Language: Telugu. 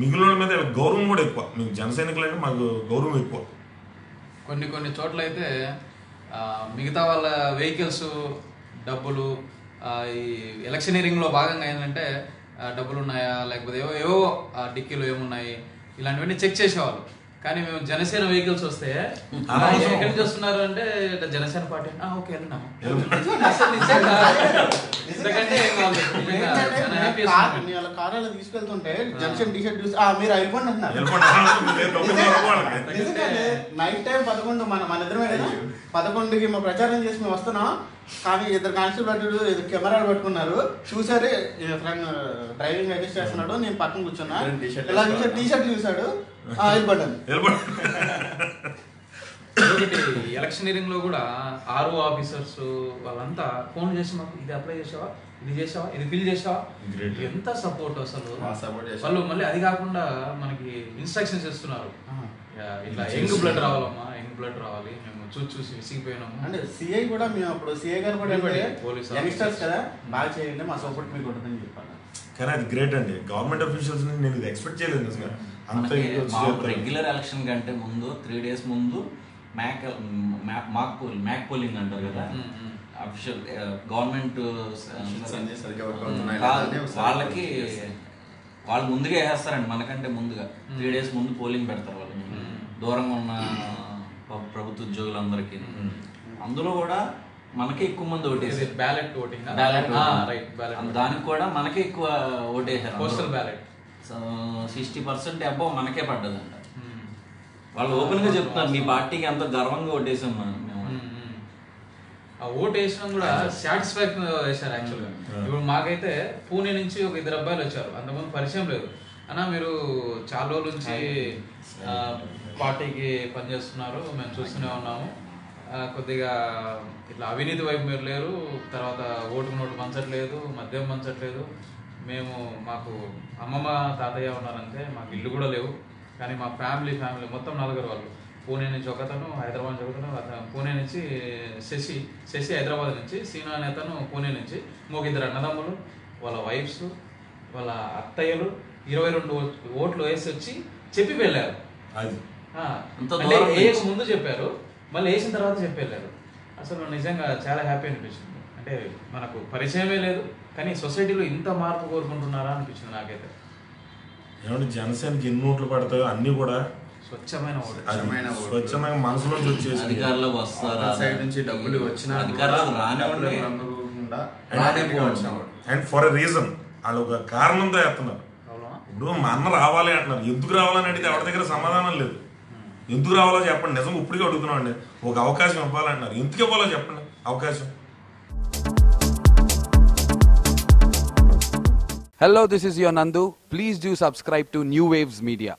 మిగిలిన మీద గౌరవం కూడా ఎక్కువ. మీకు జన సైనికులు అంటే మాకు గౌరవం ఎక్కువ. కొన్ని చోట్ల అయితే మిగతా వాళ్ళ వెహికల్స్ డబ్బులు ఈ ఎలక్షనీరింగ్లో భాగంగా ఏంటంటే డబ్బులు ఉన్నాయా లేకపోతే ఏవో డిక్కీలు ఏమున్నాయి ఇలాంటివన్నీ చెక్ చేసేవాళ్ళు. కానీ మేము జనసేన వెహికల్స్ వస్తే ఎక్కడి నుంచి వస్తున్నారు అంటే జనసేన పార్టీ ఓకే వెళ్ళినాము. కార్యాలయం తీసుకెళ్తుంటే జనసేన టీషర్ట్ చూసి మీరు అయిపోండి అంటున్నారు. నైట్ టైం 11 మన ఇద్దరమే కదా 11కి మా ప్రచారం చేసి మేము వస్తున్నాం. కానీ ఇద్దరు కానిస్టేబుల్ కెమెరాలు పట్టుకున్నారు, చూసారు డ్రైవింగ్ అడ్జస్ట్ చేస్తున్నాడు, నేను పక్కన కూర్చున్నా, ఇలా చూసాడు టీషర్ట్ చూసాడు వెళ్ళిపడ్డాను. ఎలక్షనీరింగ్ లో కూడా ఆర్ఓ ఆఫీసర్స్ వాళ్ళంతా ఫోన్ చేసి మాకు ఇది అప్లై చేసావా, ఇది చేసావా, ఇది ఫిల్ చేసావా, ఎంత సపోర్ట్ అసలు వాళ్ళు. మళ్ళీ అది కాకుండా మనకి ఇన్స్ట్రక్షన్స్ ఇస్తున్నారు, ఇట్లా యంగ్ బ్లడ్ రావాలమ్మా, యంగ్ బ్లడ్ రావాలి, మేము చూసి విసిగిపోయినాము. అంటే సిఐ కూడా మేము అప్పుడు సిఐ గారు కూడా యంగ్స్టర్స్ కదా బాగా చేయండి మా సపోర్ట్ మీకు ఉంటుందని చెప్పాను. కానీ అది గ్రేట్ అండి. గవర్నమెంట్ అఫీషియల్స్ నేను ఇది ఎక్స్పెక్ట్ చేయలేదు నిజంగా. రెగ్యులర్ ఎలక్షన్ కంటే ముందు 3 days ముందు మ్యాక్ పోలింగ్ అంటారు కదా, అఫీషియల్ గవర్నమెంట్ వాళ్ళకి వాళ్ళు ముందుగా వేసేస్తారండి. మనకంటే ముందుగా 3 days ముందు పోలింగ్ పెడతారు వాళ్ళు, దూరంగా ఉన్న ప్రభుత్వ ఉద్యోగులందరికీ. అందులో కూడా మనకే ఎక్కువ మంది ఓటేసారు. బ్యాలెట్ దానికి కూడా మనకే ఎక్కువ ఓటేసారు. పోస్టల్ బ్యాలెట్ 60% అబ్బో మనకే పడ్డదంట. వాళ్ళు ఓపెన్ గా చెప్తున్నారు మీ పార్టీకి అంత గర్వంగా ఓటేసాం మేము. ఆ ఓటు వేసినా కూడా సాటిస్ఫాక్షన్ వేశారు యాక్చువల్గా. ఇప్పుడు మాకైతే పూణే నుంచి ఒక 2 అబ్బాయిలు వచ్చారు, అంతకుముందు పరిచయం లేదు. అన్న మీరు చాలా రోజుల నుంచి పార్టీకి పనిచేస్తున్నారు, మేము చూస్తూనే ఉన్నాము, కొద్దిగా ఇట్లా అవినీతి వైపు మీరు లేరు, తర్వాత ఓటుకు నోటు పంచట్లేదు, మద్యం పంచట్లేదు, మాకు అమ్మమ్మ తాతయ్య ఉన్నారంటే మాకు ఇల్లు కూడా లేవు, కానీ మా ఫ్యామిలీ మొత్తం 4 వాళ్ళు, పూణే నుంచి ఒకతను, హైదరాబాద్ నుంచి ఒకతను, పూణే నుంచి శశి హైదరాబాద్ నుంచి, సీనా అనే అతను పూణే నుంచి, ఇంకొక 2 అన్నదమ్ములు, వాళ్ళ వైఫ్స్, వాళ్ళ అత్తయ్యలు 22 ఓట్లు వేసి వచ్చి చెప్పి వెళ్ళారు. ముందు చెప్పారు, మళ్ళీ వేసిన తర్వాత చెప్పి వెళ్ళారు. అసలు నిజంగా చాలా హ్యాపీ అనిపించింది. అంటే మనకు పరిచయమే లేదు, కానీ సొసైటీలో ఇంత మార్పు కోరుకుంటున్నారా అనిపించింది నాకైతే. ఏమంటే జనసేనకి ఎన్ని ఓట్లు పడతాయో అన్ని కూడా స్వచ్ఛమైన మనసులో వచ్చేసి అధికారులకు వస్తారు, సైడ్ నుంచి డబ్బులు వచ్చిన అండ్ ఫర్ ఎ రీజన్ వాళ్ళు ఒక కారణంతో వేస్తున్నారు. ఇప్పుడు మా అన్న రావాలి అంటున్నారు, ఎందుకు రావాలని అడిగితే ఎవరి దగ్గర సమాధానం లేదు. ఎందుకు రావాలో చెప్పండి, నిజంగా ఇప్పటికే అడుగుతున్నాం అండి. ఒక అవకాశం ఇవ్వాలంటున్నారు, ఎందుకు ఇవ్వాలో చెప్పండి అవకాశం. Hello, this is your Nandu. Please do subscribe to New Waves Media.